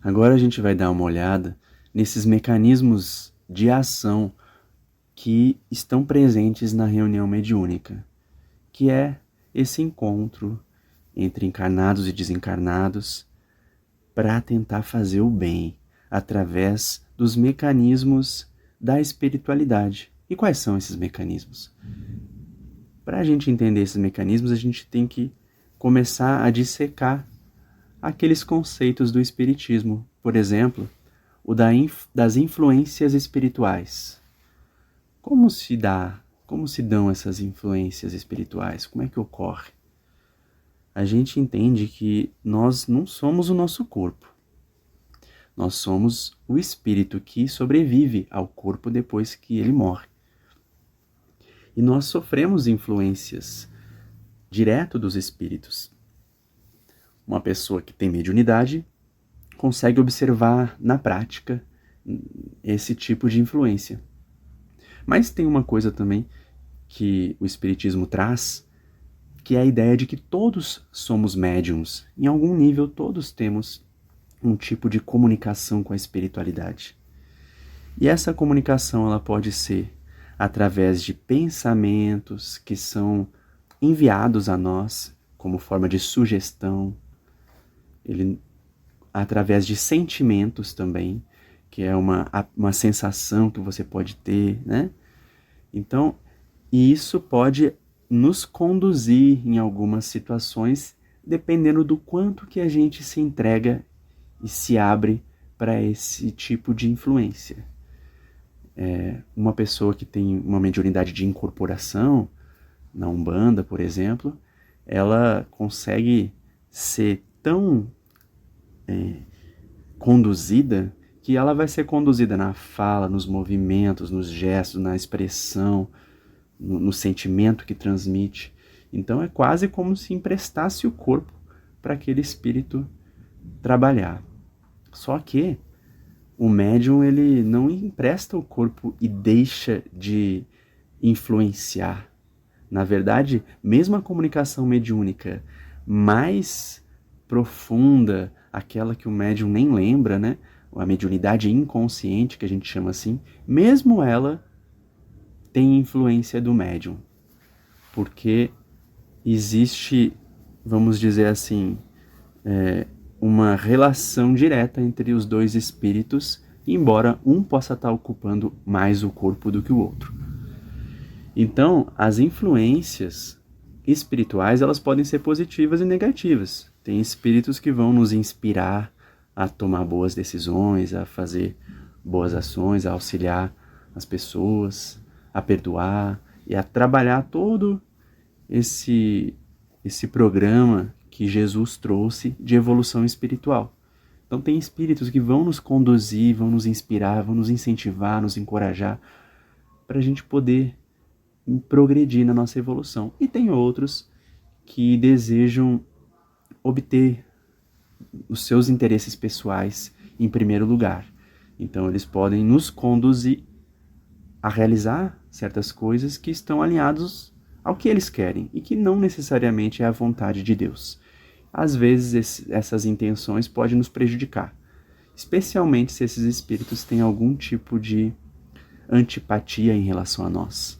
Agora a gente vai dar uma olhada nesses mecanismos de ação que estão presentes na reunião mediúnica, que é esse encontro entre encarnados e desencarnados para tentar fazer o bem através dos mecanismos da espiritualidade. E quais são esses mecanismos? Para a gente entender esses mecanismos, a gente tem que começar a dissecar aqueles conceitos do espiritismo. Por exemplo, o das influências espirituais. Como se dão essas influências espirituais? Como é que ocorre? A gente entende que nós não somos o nosso corpo. Nós somos o espírito que sobrevive ao corpo depois que ele morre. E nós sofremos influências direto dos espíritos. Uma pessoa que tem mediunidade consegue observar na prática esse tipo de influência. Mas tem uma coisa também que o espiritismo traz, que é a ideia de que todos somos médiums. Em algum nível, todos temos um tipo de comunicação com a espiritualidade. E essa comunicação ela pode ser através de pensamentos que são enviados a nós como forma de sugestão, através de sentimentos também, que é uma sensação que você pode ter, né? Então, isso pode nos conduzir em algumas situações, dependendo do quanto que a gente se entrega e se abre para esse tipo de influência. Uma pessoa que tem uma mediunidade de incorporação, na Umbanda, por exemplo, ela consegue ser tão conduzida que ela vai ser conduzida na fala, nos movimentos, nos gestos, na expressão, no sentimento que transmite. Então é quase como se emprestasse o corpo para aquele espírito trabalhar. Só que o médium ele não empresta o corpo e deixa de influenciar. Na verdade, mesmo a comunicação mediúnica mais profunda, aquela que o médium nem lembra, né? A mediunidade inconsciente, que a gente chama assim, mesmo ela tem influência do médium. Porque existe, vamos dizer assim, uma relação direta entre os dois espíritos, embora um possa estar ocupando mais o corpo do que o outro. Então, as influências espirituais, elas podem ser positivas e negativas. Tem espíritos que vão nos inspirar a tomar boas decisões, a fazer boas ações, a auxiliar as pessoas, a perdoar e a trabalhar todo esse programa que Jesus trouxe de evolução espiritual. Então tem espíritos que vão nos conduzir, vão nos inspirar, vão nos incentivar, nos encorajar para a gente poder progredir na nossa evolução. E tem outros que desejam obter os seus interesses pessoais em primeiro lugar. Então eles podem nos conduzir a realizar certas coisas que estão alinhados ao que eles querem e que não necessariamente é a vontade de Deus. Às vezes essas intenções podem nos prejudicar, especialmente se esses espíritos têm algum tipo de antipatia em relação a nós.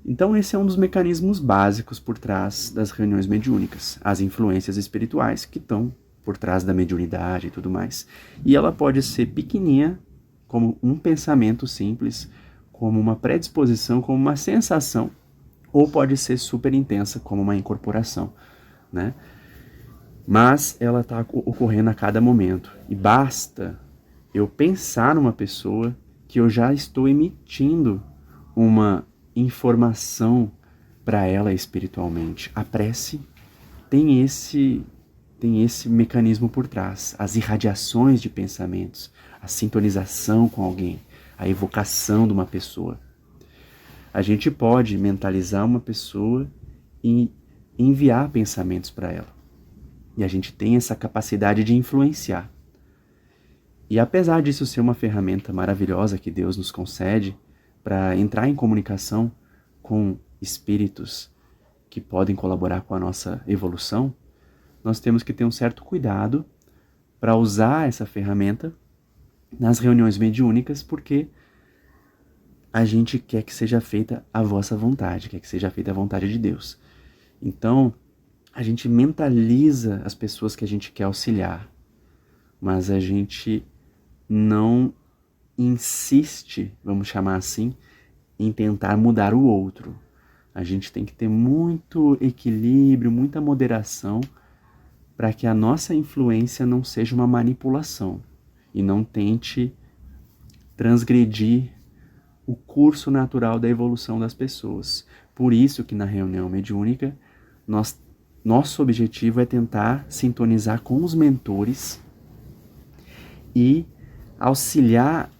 Então esse é um dos mecanismos básicos por trás das reuniões mediúnicas, as influências espirituais que estão por trás da mediunidade e tudo mais. E ela pode ser pequenininha, como um pensamento simples, como uma predisposição, como uma sensação, ou pode ser super intensa, como uma incorporação, né? Mas ela está ocorrendo a cada momento. E basta eu pensar numa pessoa que eu já estou emitindo uma informação para ela espiritualmente. A prece tem esse mecanismo por trás. As irradiações de pensamentos, a sintonização com alguém, a evocação de uma pessoa. A gente pode mentalizar uma pessoa e enviar pensamentos para ela. E a gente tem essa capacidade de influenciar. E apesar disso ser uma ferramenta maravilhosa que Deus nos concede para entrar em comunicação com espíritos que podem colaborar com a nossa evolução, nós temos que ter um certo cuidado para usar essa ferramenta nas reuniões mediúnicas, porque a gente quer que seja feita a vossa vontade, quer que seja feita a vontade de Deus. Então, a gente mentaliza as pessoas que a gente quer auxiliar, mas a gente não insiste, vamos chamar assim, em tentar mudar o outro. A gente tem que ter muito equilíbrio, muita moderação, para que a nossa influência não seja uma manipulação e não tente transgredir o curso natural da evolução das pessoas. Por isso que na reunião mediúnica, nosso objetivo é tentar sintonizar com os mentores e auxiliar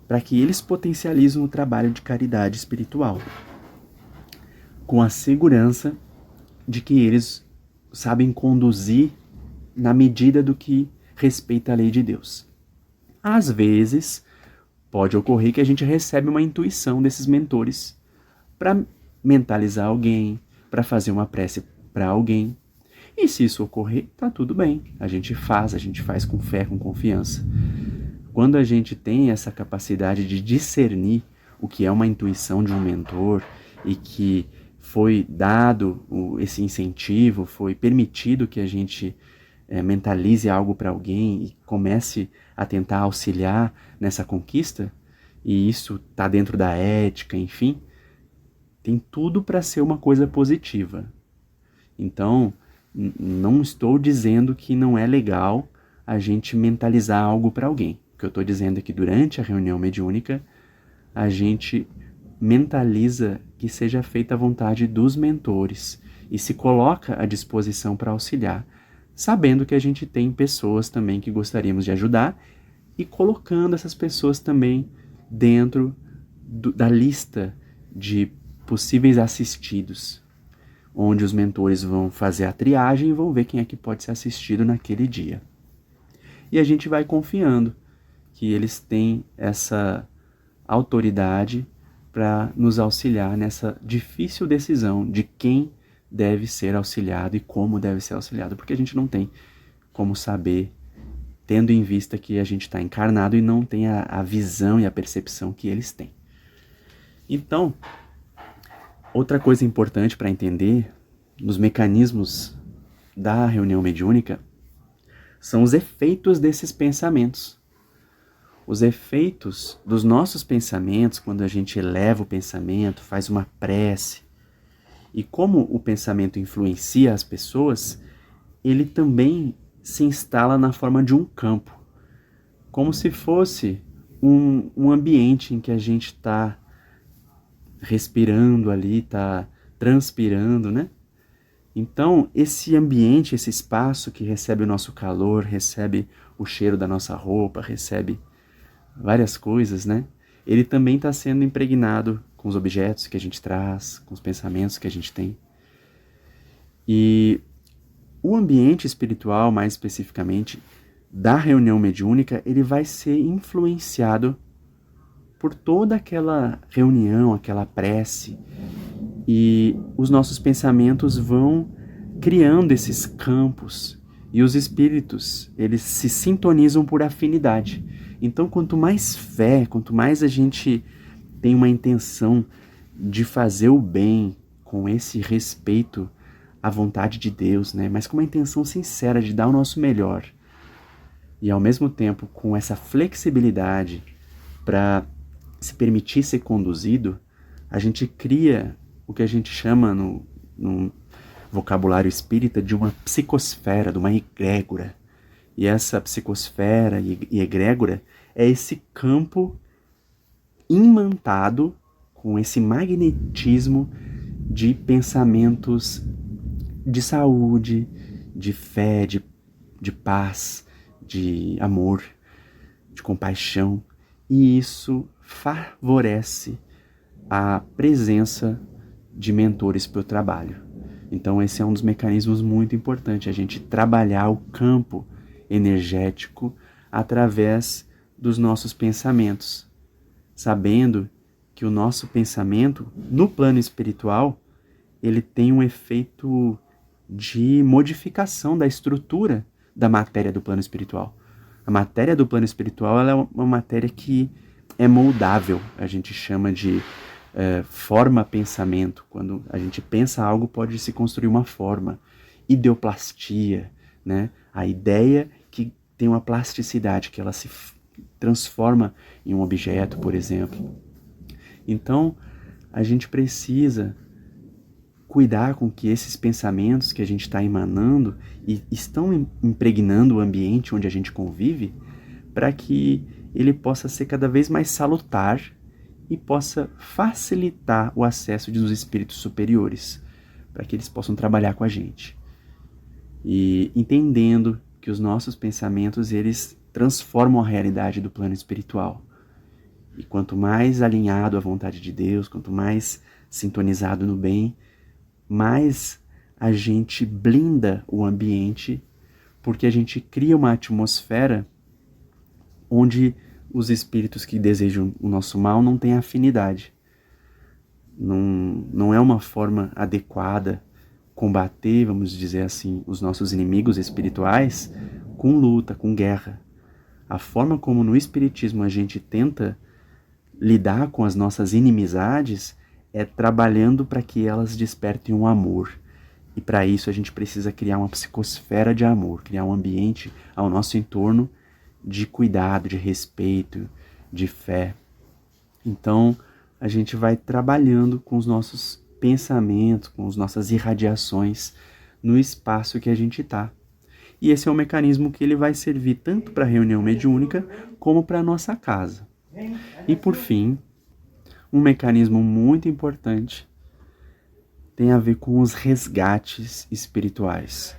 para que eles potencializem o trabalho de caridade espiritual, com a segurança de que eles sabem conduzir na medida do que respeita a lei de Deus. Às vezes, pode ocorrer que a gente recebe uma intuição desses mentores para mentalizar alguém, para fazer uma prece para alguém. E se isso ocorrer, tá tudo bem. A gente faz com fé, com confiança. Quando a gente tem essa capacidade de discernir o que é uma intuição de um mentor e que foi dado esse incentivo, foi permitido que a gente mentalize algo para alguém e comece a tentar auxiliar nessa conquista, e isso está dentro da ética, enfim, tem tudo para ser uma coisa positiva. Então, não estou dizendo que não é legal a gente mentalizar algo para alguém. O que eu estou dizendo é que durante a reunião mediúnica, a gente mentaliza que seja feita a vontade dos mentores e se coloca à disposição para auxiliar, sabendo que a gente tem pessoas também que gostaríamos de ajudar e colocando essas pessoas também dentro da lista de possíveis assistidos, onde os mentores vão fazer a triagem e vão ver quem é que pode ser assistido naquele dia. E a gente vai confiando que eles têm essa autoridade para nos auxiliar nessa difícil decisão de quem deve ser auxiliado e como deve ser auxiliado, porque a gente não tem como saber, tendo em vista que a gente está encarnado e não tem a visão e a percepção que eles têm. Então, outra coisa importante para entender nos mecanismos da reunião mediúnica são os efeitos desses pensamentos. Os efeitos dos nossos pensamentos, quando a gente eleva o pensamento, faz uma prece, e como o pensamento influencia as pessoas, ele também se instala na forma de um campo, como se fosse um ambiente em que a gente está respirando ali, está transpirando, né? Então, esse ambiente, esse espaço que recebe o nosso calor, recebe o cheiro da nossa roupa, recebe várias coisas, né? Ele também está sendo impregnado com os objetos que a gente traz, com os pensamentos que a gente tem. E o ambiente espiritual, mais especificamente, da reunião mediúnica, ele vai ser influenciado por toda aquela reunião, aquela prece, e os nossos pensamentos vão criando esses campos, e os espíritos, eles se sintonizam por afinidade. Então, quanto mais fé, quanto mais a gente tem uma intenção de fazer o bem, com esse respeito à vontade de Deus, né? Mas com uma intenção sincera de dar o nosso melhor, e ao mesmo tempo com essa flexibilidade para se permitir ser conduzido, a gente cria o que a gente chama no vocabulário espírita de uma psicosfera, de uma egrégora. E essa psicosfera e egrégora é esse campo imantado com esse magnetismo de pensamentos de saúde, de fé, de paz, de amor, de compaixão. E isso favorece a presença de mentores para o trabalho. Então esse é um dos mecanismos muito importantes, a gente trabalhar o campo energético através dos nossos pensamentos, sabendo que o nosso pensamento, no plano espiritual, ele tem um efeito de modificação da estrutura da matéria do plano espiritual. A matéria do plano espiritual ela é uma matéria que é moldável, a gente chama de forma-pensamento. Quando a gente pensa algo, pode se construir uma forma. Ideoplastia, né? A ideia que tem uma plasticidade, que ela se transforma em um objeto, por exemplo. Então, a gente precisa cuidar com que esses pensamentos que a gente está emanando e estão impregnando o ambiente onde a gente convive, para que ele possa ser cada vez mais salutar e possa facilitar o acesso dos espíritos superiores, para que eles possam trabalhar com a gente. E entendendo que os nossos pensamentos, eles transformam a realidade do plano espiritual. E quanto mais alinhado à vontade de Deus, quanto mais sintonizado no bem, mais a gente blinda o ambiente, porque a gente cria uma atmosfera onde os espíritos que desejam o nosso mal não têm afinidade. Não é uma forma adequada combater, vamos dizer assim, os nossos inimigos espirituais com luta, com guerra. A forma como no espiritismo a gente tenta lidar com as nossas inimizades é trabalhando para que elas despertem um amor. E para isso a gente precisa criar uma psicosfera de amor, criar um ambiente ao nosso entorno de cuidado, de respeito, de fé. Então a gente vai trabalhando com os nossos pensamentos, com as nossas irradiações no espaço que a gente está. E esse é um mecanismo que ele vai servir tanto para a reunião mediúnica como para a nossa casa. E por fim, um mecanismo muito importante tem a ver com os resgates espirituais.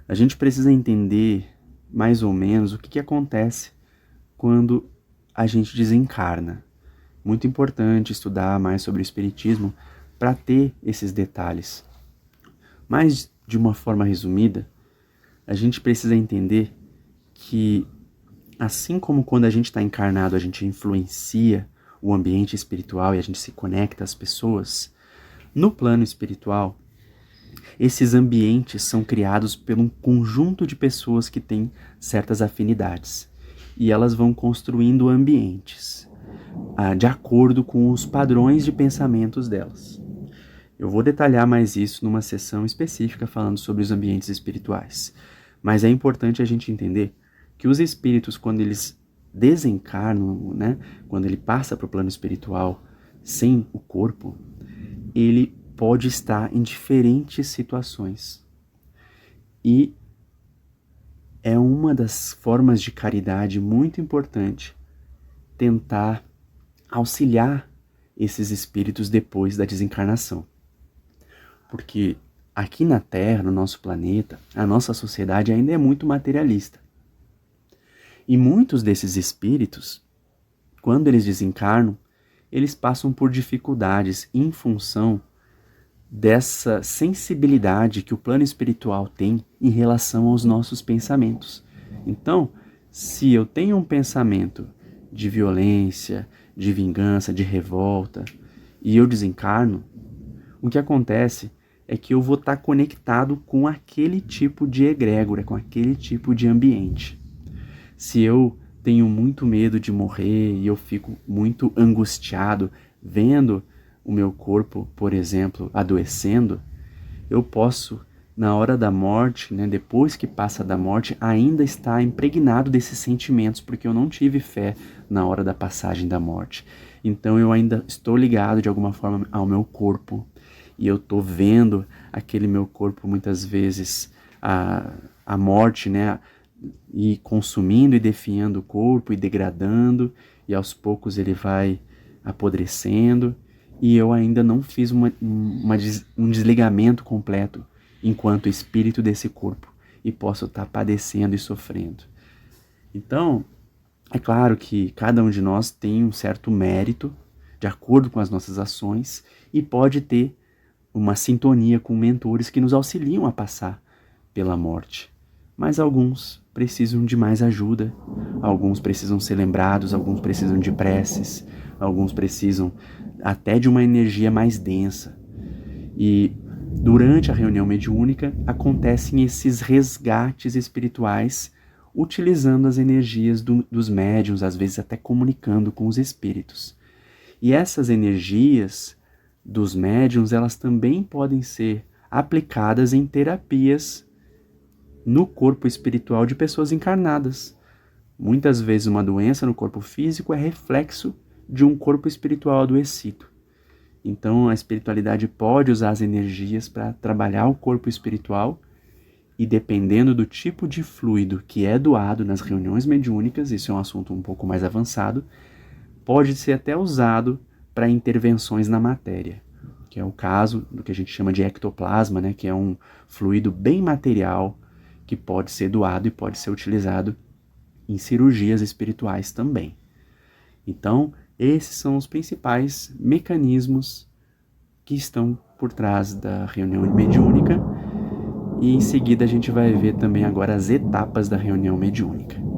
A gente precisa entender mais ou menos o que acontece quando a gente desencarna. Muito importante estudar mais sobre o espiritismo para ter esses detalhes. Mas, de uma forma resumida, a gente precisa entender que, assim como quando a gente está encarnado, a gente influencia o ambiente espiritual e a gente se conecta às pessoas, no plano espiritual, esses ambientes são criados por um conjunto de pessoas que têm certas afinidades. E elas vão construindo ambientes de acordo com os padrões de pensamentos delas. Eu vou detalhar mais isso numa sessão específica falando sobre os ambientes espirituais. Mas é importante a gente entender que os espíritos, quando eles desencarnam, né, quando ele passa para o plano espiritual sem o corpo, ele pode estar em diferentes situações. E é uma das formas de caridade muito importante tentar auxiliar esses espíritos depois da desencarnação. Porque aqui na Terra, no nosso planeta, a nossa sociedade ainda é muito materialista. E muitos desses espíritos, quando eles desencarnam, eles passam por dificuldades em função dessa sensibilidade que o plano espiritual tem em relação aos nossos pensamentos. Então, se eu tenho um pensamento de violência, de vingança, de revolta, e eu desencarno, o que acontece é que eu vou estar conectado com aquele tipo de egrégora, com aquele tipo de ambiente. Se eu tenho muito medo de morrer e eu fico muito angustiado vendo o meu corpo, por exemplo, adoecendo, eu posso, na hora da morte, né, depois que passa da morte, ainda estar impregnado desses sentimentos, porque eu não tive fé na hora da passagem da morte. Então eu ainda estou ligado de alguma forma ao meu corpo, e eu estou vendo aquele meu corpo muitas vezes, a morte, né, e consumindo e definhando o corpo e degradando, e aos poucos ele vai apodrecendo, e eu ainda não fiz um desligamento completo enquanto espírito desse corpo, e posso estar padecendo e sofrendo. Então, é claro que cada um de nós tem um certo mérito, de acordo com as nossas ações, e pode ter uma sintonia com mentores que nos auxiliam a passar pela morte. Mas alguns precisam de mais ajuda, alguns precisam ser lembrados, alguns precisam de preces, alguns precisam até de uma energia mais densa. E Durante a reunião mediúnica, acontecem esses resgates espirituais utilizando as energias dos médiuns, às vezes até comunicando com os espíritos. E essas energias dos médiuns, elas também podem ser aplicadas em terapias no corpo espiritual de pessoas encarnadas. Muitas vezes uma doença no corpo físico é reflexo de um corpo espiritual adoecido. Então a espiritualidade pode usar as energias para trabalhar o corpo espiritual e, dependendo do tipo de fluido que é doado nas reuniões mediúnicas, isso é um assunto um pouco mais avançado, pode ser até usado para intervenções na matéria, que é o caso do que a gente chama de ectoplasma, né, que é um fluido bem material que pode ser doado e pode ser utilizado em cirurgias espirituais também. Então, esses são os principais mecanismos que estão por trás da reunião mediúnica, e em seguida a gente vai ver também agora as etapas da reunião mediúnica.